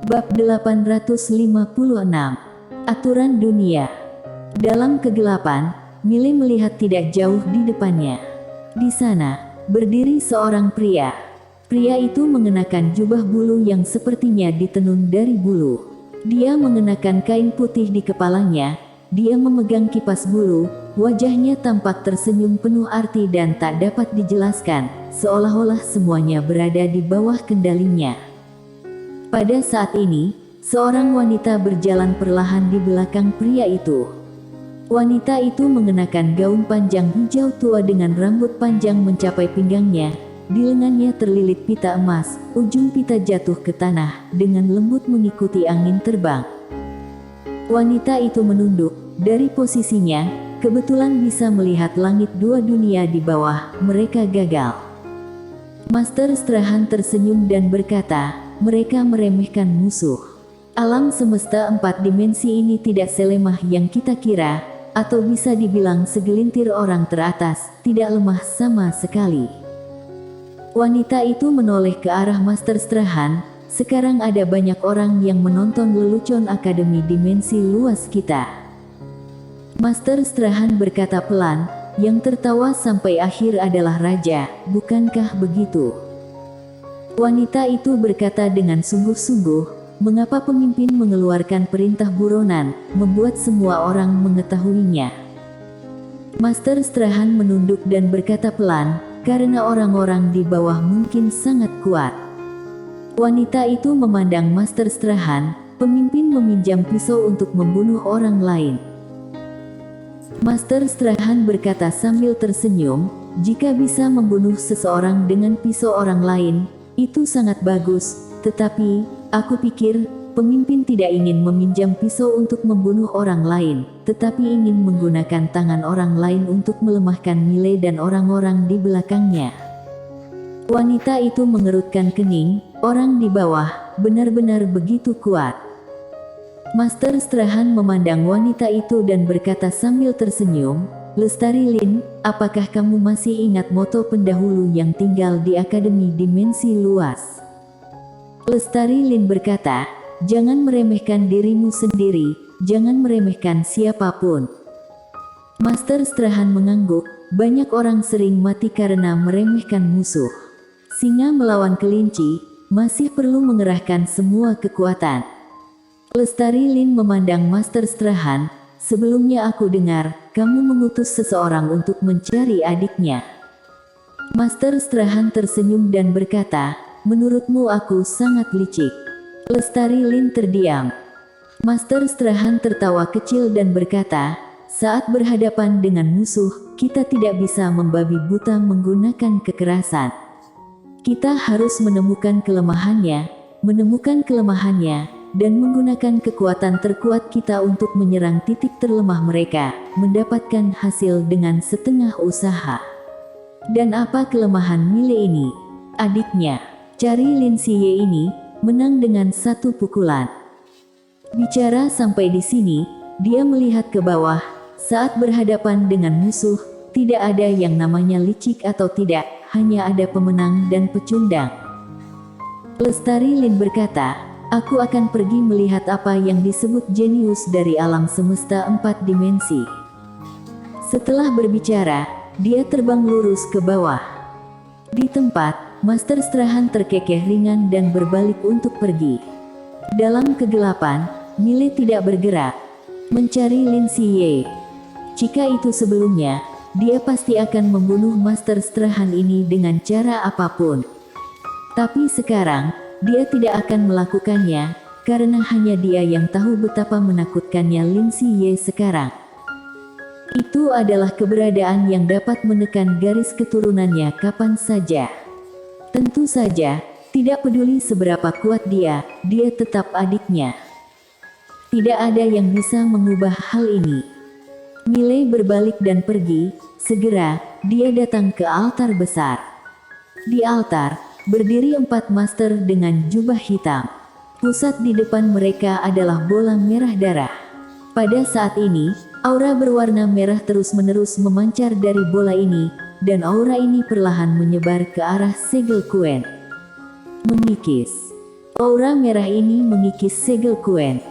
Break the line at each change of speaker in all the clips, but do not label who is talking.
Bab 856. Aturan Dunia. Dalam kegelapan, Mile melihat tidak jauh di depannya. Di sana, berdiri seorang pria. Pria itu mengenakan jubah bulu yang sepertinya ditenun dari bulu. Dia mengenakan kain putih di kepalanya. Dia memegang kipas bulu. Wajahnya tampak tersenyum penuh arti dan tak dapat dijelaskan, seolah-olah semuanya berada di bawah kendalinya. Pada saat ini, seorang wanita berjalan perlahan di belakang pria itu. Wanita itu mengenakan gaun panjang hijau tua dengan rambut panjang mencapai pinggangnya. Di lengannya terlilit pita emas, ujung pita jatuh ke tanah, dengan lembut mengikuti angin terbang. Wanita itu menunduk, dari posisinya, kebetulan bisa melihat langit dua dunia di bawah, mereka gagal. Master Strahan tersenyum dan berkata, mereka meremehkan musuh. Alam semesta 4 dimensi ini tidak selemah yang kita kira, atau bisa dibilang segelintir orang teratas, tidak lemah sama sekali. Wanita itu menoleh ke arah Master Strahan. Sekarang ada banyak orang yang menonton lelucon Akademi Dimensi Luas kita. Master Strahan berkata pelan, yang tertawa sampai akhir adalah raja, bukankah begitu? Wanita itu berkata dengan sungguh-sungguh, mengapa pemimpin mengeluarkan perintah buronan, membuat semua orang mengetahuinya? Master Strahan menunduk dan berkata pelan, karena orang-orang di bawah mungkin sangat kuat. Wanita itu memandang Master Strahan, pemimpin meminjam pisau untuk membunuh orang lain. Master Strahan berkata sambil tersenyum, jika bisa membunuh seseorang dengan pisau orang lain, itu sangat bagus, tetapi, aku pikir, pemimpin tidak ingin meminjam pisau untuk membunuh orang lain, tetapi ingin menggunakan tangan orang lain untuk melemahkan Mile dan orang-orang di belakangnya. Wanita itu mengerutkan kening, orang di bawah, benar-benar begitu kuat. Master Strahan memandang wanita itu dan berkata sambil tersenyum, Lestari Lin, apakah kamu masih ingat moto pendahulu yang tinggal di Akademi Dimensi Luas? Lestari Lin berkata, jangan meremehkan dirimu sendiri, jangan meremehkan siapapun. Master Strahan mengangguk, banyak orang sering mati karena meremehkan musuh. Singa melawan kelinci, masih perlu mengerahkan semua kekuatan. Lestari Lin memandang Master Strahan, sebelumnya aku dengar, kamu mengutus seseorang untuk mencari adiknya. Master Strahan tersenyum dan berkata, menurutmu aku sangat licik. Lestari Lin terdiam. Master Strahan tertawa kecil dan berkata, saat berhadapan dengan musuh, kita tidak bisa membabi buta menggunakan kekerasan. Kita harus menemukan kelemahannya, dan menggunakan kekuatan terkuat kita untuk menyerang titik terlemah mereka, mendapatkan hasil dengan setengah usaha. Dan apa kelemahan Mile ini? Adiknya, cari Lin Siye ini, menang dengan satu pukulan. Bicara sampai di sini, dia melihat ke bawah, saat berhadapan dengan musuh, tidak ada yang namanya licik atau tidak, hanya ada pemenang dan pecundang. Lestari Lin berkata, aku akan pergi melihat apa yang disebut jenius dari alam semesta 4 dimensi. Setelah berbicara, dia terbang lurus ke bawah. Di tempat, Master Strahan terkekeh ringan dan berbalik untuk pergi. Dalam kegelapan, Mile tidak bergerak, mencari Lin Siye. Jika itu sebelumnya, dia pasti akan membunuh Master Strahan ini dengan cara apapun. Tapi sekarang, dia tidak akan melakukannya, karena hanya dia yang tahu betapa menakutkannya Lin Siye sekarang. Itu adalah keberadaan yang dapat menekan garis keturunannya kapan saja. Tentu saja, tidak peduli seberapa kuat dia tetap adiknya. Tidak ada yang bisa mengubah hal ini. Mile berbalik dan pergi, segera, dia datang ke altar besar. Di altar, berdiri 4 master dengan jubah hitam. Pusat di depan mereka adalah bola merah darah. Pada saat ini, aura berwarna merah terus-menerus memancar dari bola ini, dan aura ini perlahan menyebar ke arah segel Kuen. Mengikis. Aura merah ini mengikis segel Quen.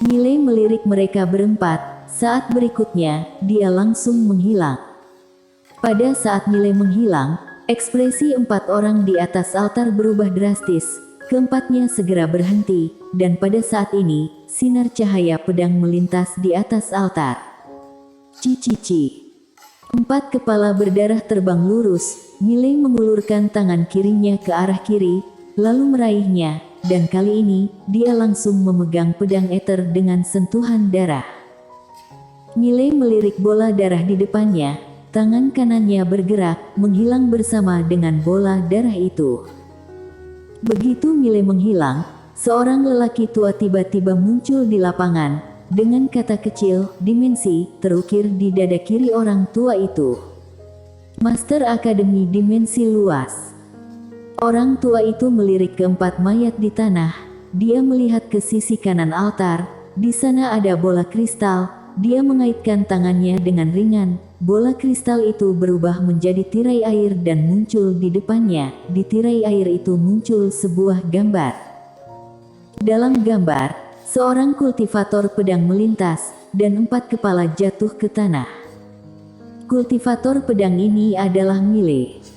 Miley melirik mereka berempat, saat berikutnya, dia langsung menghilang. Pada saat Miley menghilang, ekspresi 4 orang di atas altar berubah drastis. Keempatnya segera berhenti, dan pada saat ini, sinar cahaya pedang melintas di atas altar. Cici. 4 kepala berdarah terbang lurus. Miley mengulurkan tangan kirinya ke arah kiri, lalu meraihnya, dan kali ini, dia langsung memegang pedang ether dengan sentuhan darah. Miley melirik bola darah di depannya, tangan kanannya bergerak, menghilang bersama dengan bola darah itu. Begitu Miley menghilang, seorang lelaki tua tiba-tiba muncul di lapangan, dengan kata kecil, dimensi, terukir di dada kiri orang tua itu. Master Akademi Dimensi Luas. Orang tua itu melirik keempat mayat di tanah. Dia melihat ke sisi kanan altar. Di sana ada bola kristal. Dia mengaitkan tangannya dengan ringan. Bola kristal itu berubah menjadi tirai air dan muncul di depannya. Di tirai air itu muncul sebuah gambar. Dalam gambar, seorang kultivator pedang melintas, dan 4 kepala jatuh ke tanah. Kultivator pedang ini adalah Miley.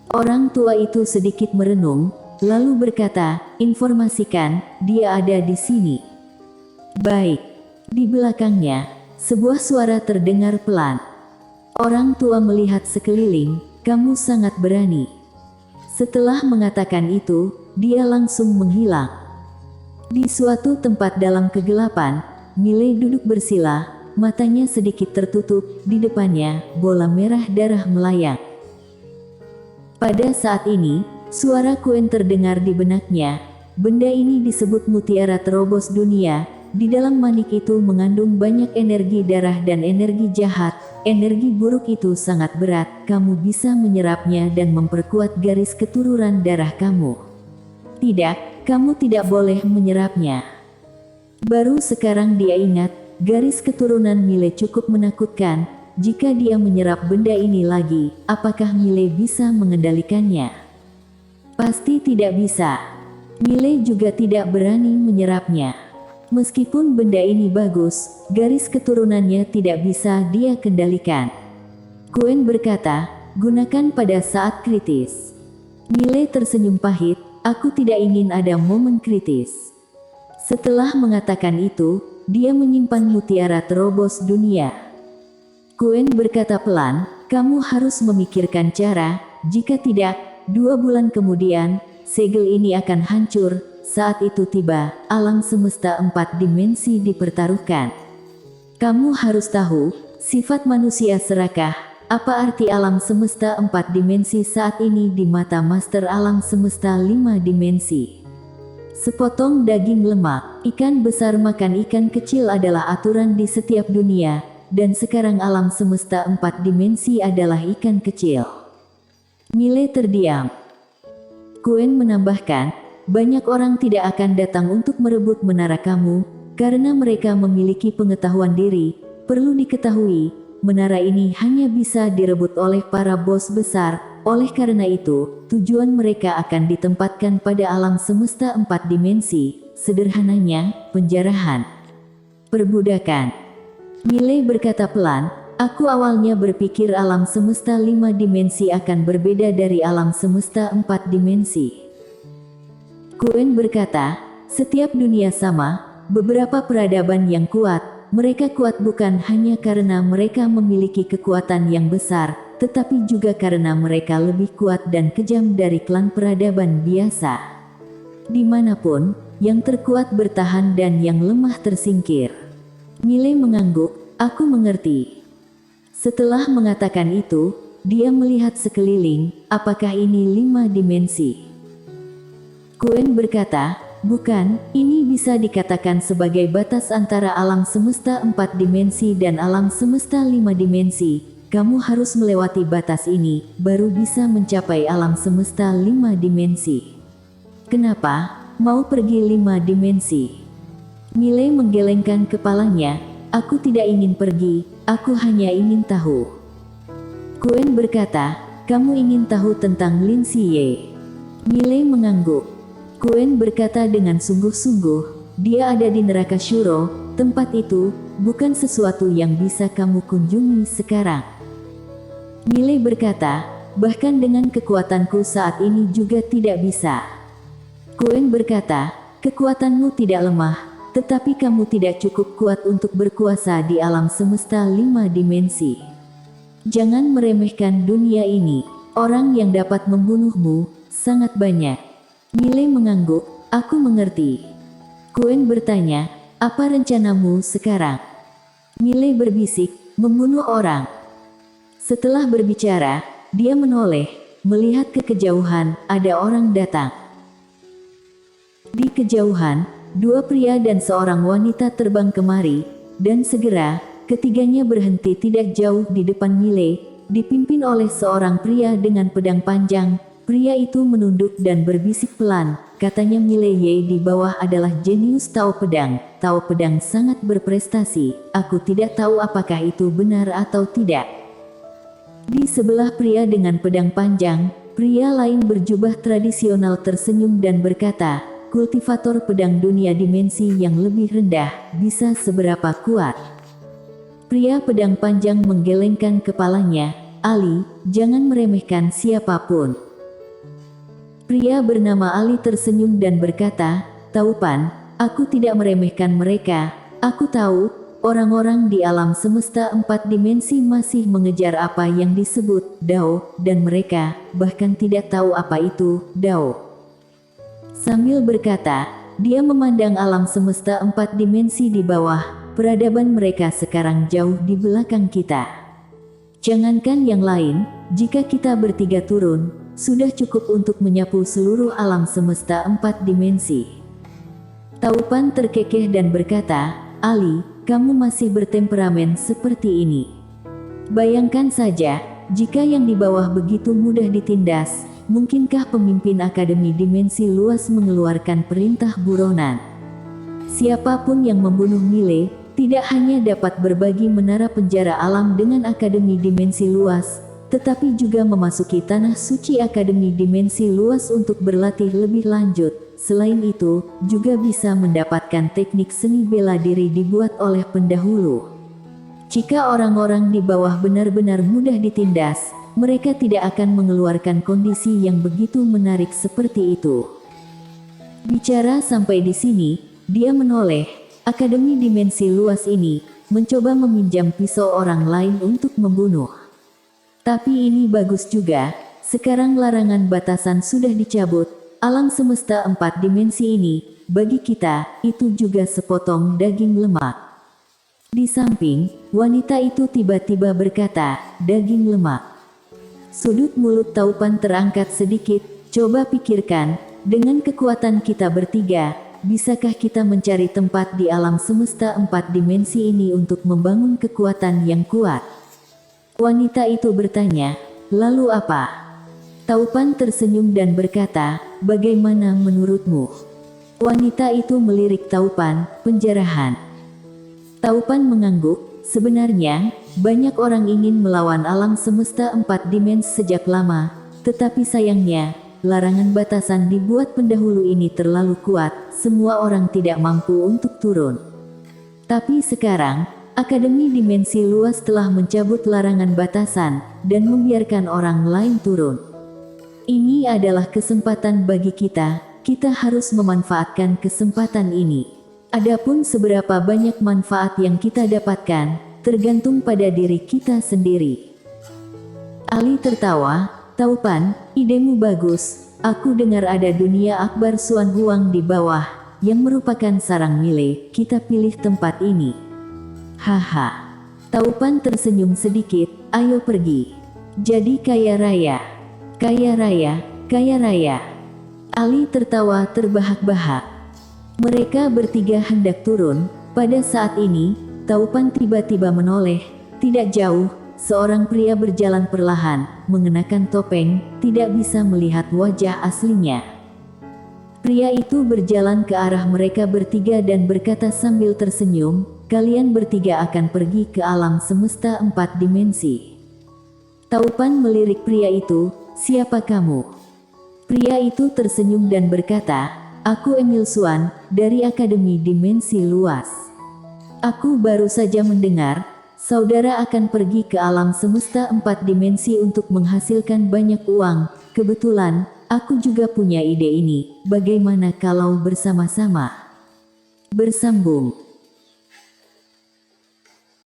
Orang tua itu sedikit merenung, lalu berkata, "Informasikan, dia ada di sini." Baik. Di belakangnya, sebuah suara terdengar pelan. Orang tua melihat sekeliling, "Kamu sangat berani." Setelah mengatakan itu, dia langsung menghilang. Di suatu tempat dalam kegelapan, Miley duduk bersila, matanya sedikit tertutup, di depannya, bola merah darah melayang. Pada saat ini, suara Quen terdengar di benaknya. Benda ini disebut mutiara terobos dunia. Di dalam manik itu mengandung banyak energi darah dan energi jahat. Energi buruk itu sangat berat, kamu bisa menyerapnya dan memperkuat garis keturunan darah kamu. Tidak, kamu tidak boleh menyerapnya. Baru sekarang dia ingat, garis keturunan Miley cukup menakutkan. Jika dia menyerap benda ini lagi, apakah Miley bisa mengendalikannya? Pasti tidak bisa. Miley juga tidak berani menyerapnya. Meskipun benda ini bagus, garis keturunannya tidak bisa dia kendalikan. Quen berkata, "Gunakan pada saat kritis." Miley tersenyum pahit, "Aku tidak ingin ada momen kritis." Setelah mengatakan itu, dia menyimpan mutiara terobos dunia. Quen berkata pelan, "Kamu harus memikirkan cara, jika tidak, 2 bulan kemudian, segel ini akan hancur." Saat itu tiba, alam semesta 4 dimensi dipertaruhkan. Kamu harus tahu, sifat manusia serakah. Apa arti alam semesta 4 dimensi saat ini di mata master alam semesta 5 dimensi? Sepotong daging lemak, ikan besar makan ikan kecil adalah aturan di setiap dunia, dan sekarang alam semesta 4 dimensi adalah ikan kecil. Miley terdiam. Quen menambahkan, "Banyak orang tidak akan datang untuk merebut menara kamu, karena mereka memiliki pengetahuan diri. Perlu diketahui, menara ini hanya bisa direbut oleh para bos besar. Oleh karena itu, tujuan mereka akan ditempatkan pada alam semesta 4 dimensi, sederhananya, penjarahan, perbudakan." Miley berkata pelan, "Aku awalnya berpikir alam semesta 5 dimensi akan berbeda dari alam semesta 4 dimensi." Quen berkata, "Setiap dunia sama, beberapa peradaban yang kuat, mereka kuat bukan hanya karena mereka memiliki kekuatan yang besar, tetapi juga karena mereka lebih kuat dan kejam dari klan peradaban biasa. Dimanapun, yang terkuat bertahan dan yang lemah tersingkir." Miley mengangguk, "Aku mengerti." Setelah mengatakan itu, dia melihat sekeliling, "Apakah ini 5 dimensi?" Quen berkata, "Bukan, ini bisa dikatakan sebagai batas antara alam semesta 4 dimensi dan alam semesta 5 dimensi. Kamu harus melewati batas ini, baru bisa mencapai alam semesta 5 dimensi." "Kenapa mau pergi 5 dimensi?" Miley menggelengkan kepalanya, "Aku tidak ingin pergi, aku hanya ingin tahu." Quen berkata, "Kamu ingin tahu tentang Lin Siye?" Miley mengangguk. Kuen berkata dengan sungguh-sungguh, dia ada di neraka Shuro, tempat itu bukan sesuatu yang bisa kamu kunjungi sekarang. Mile berkata, bahkan dengan kekuatanku saat ini juga tidak bisa. Kuen berkata, kekuatanmu tidak lemah, tetapi kamu tidak cukup kuat untuk berkuasa di alam semesta 5 dimensi. Jangan meremehkan dunia ini, orang yang dapat membunuhmu sangat banyak. Mile mengangguk, aku mengerti. Kuen bertanya, apa rencanamu sekarang? Mile berbisik, membunuh orang. Setelah berbicara, dia menoleh, melihat ke kejauhan, ada orang datang. Di kejauhan, 2 pria dan seorang wanita terbang kemari, dan segera, ketiganya berhenti tidak jauh di depan Mile, dipimpin oleh seorang pria dengan pedang panjang. Pria itu menunduk dan berbisik pelan, katanya Mile Ye di bawah adalah jenius Tao Pedang. Tao Pedang sangat berprestasi, aku tidak tahu apakah itu benar atau tidak. Di sebelah pria dengan pedang panjang, pria lain berjubah tradisional tersenyum dan berkata, kultivator pedang dunia dimensi yang lebih rendah, bisa seberapa kuat? Pria pedang panjang menggelengkan kepalanya, Ali, jangan meremehkan siapapun. Pria bernama Ali tersenyum dan berkata, Taupan, aku tidak meremehkan mereka, aku tahu, orang-orang di alam semesta 4 dimensi masih mengejar apa yang disebut Dao, dan mereka bahkan tidak tahu apa itu Dao. Sambil berkata, dia memandang alam semesta 4 dimensi di bawah, peradaban mereka sekarang jauh di belakang kita. Jangankan yang lain, jika kita bertiga turun, sudah cukup untuk menyapu seluruh alam semesta 4 dimensi. Taupan terkekeh dan berkata, Ali, kamu masih bertemperamen seperti ini. Bayangkan saja, jika yang di bawah begitu mudah ditindas, mungkinkah pemimpin Akademi Dimensi Luas mengeluarkan perintah buronan? Siapapun yang membunuh Mile, tidak hanya dapat berbagi menara penjara alam dengan Akademi Dimensi Luas, tetapi juga memasuki tanah suci Akademi Dimensi Luas untuk berlatih lebih lanjut. Selain itu, juga bisa mendapatkan teknik seni bela diri dibuat oleh pendahulu. Jika orang-orang di bawah benar-benar mudah ditindas, mereka tidak akan mengeluarkan kondisi yang begitu menarik seperti itu. Bicara sampai di sini, dia menoleh. Akademi Dimensi Luas ini mencoba meminjam pisau orang lain untuk membunuh. Tapi ini bagus juga, sekarang larangan batasan sudah dicabut, alam semesta 4 dimensi ini, bagi kita, itu juga sepotong daging lemak. Di samping, wanita itu tiba-tiba berkata, daging lemak. Sudut mulut Taupan terangkat sedikit, coba pikirkan, dengan kekuatan kita bertiga, bisakah kita mencari tempat di alam semesta 4 dimensi ini untuk membangun kekuatan yang kuat? Wanita itu bertanya, lalu apa? Taupan tersenyum dan berkata, bagaimana menurutmu? Wanita itu melirik Taupan, penjarahan. Taupan mengangguk, sebenarnya, banyak orang ingin melawan alam semesta 4 dimensi sejak lama, tetapi sayangnya, larangan batasan dibuat pendahulu ini terlalu kuat, semua orang tidak mampu untuk turun. Tapi sekarang, Akademi Dimensi Luas telah mencabut larangan batasan, dan membiarkan orang lain turun. Ini adalah kesempatan bagi kita harus memanfaatkan kesempatan ini. Adapun seberapa banyak manfaat yang kita dapatkan, tergantung pada diri kita sendiri. Ali tertawa, Taupan, idemu bagus, aku dengar ada dunia akbar Suan Huang di bawah, yang merupakan sarang Mile, kita pilih tempat ini. Haha. Taupan tersenyum sedikit, ayo pergi. Jadi kaya raya. Kaya raya, kaya raya. Ali tertawa terbahak-bahak. Mereka bertiga hendak turun, pada saat ini, Taupan tiba-tiba menoleh, tidak jauh, seorang pria berjalan perlahan, mengenakan topeng, tidak bisa melihat wajah aslinya. Pria itu berjalan ke arah mereka bertiga dan berkata sambil tersenyum, kalian bertiga akan pergi ke alam semesta 4 dimensi. Taupan melirik pria itu, siapa kamu? Pria itu tersenyum dan berkata, Aku Emil Swan, dari Akademi Dimensi Luas. Aku baru saja mendengar, saudara akan pergi ke alam semesta 4 dimensi untuk menghasilkan banyak uang. Kebetulan, aku juga punya ide ini. Bagaimana kalau bersama-sama? Bersambung.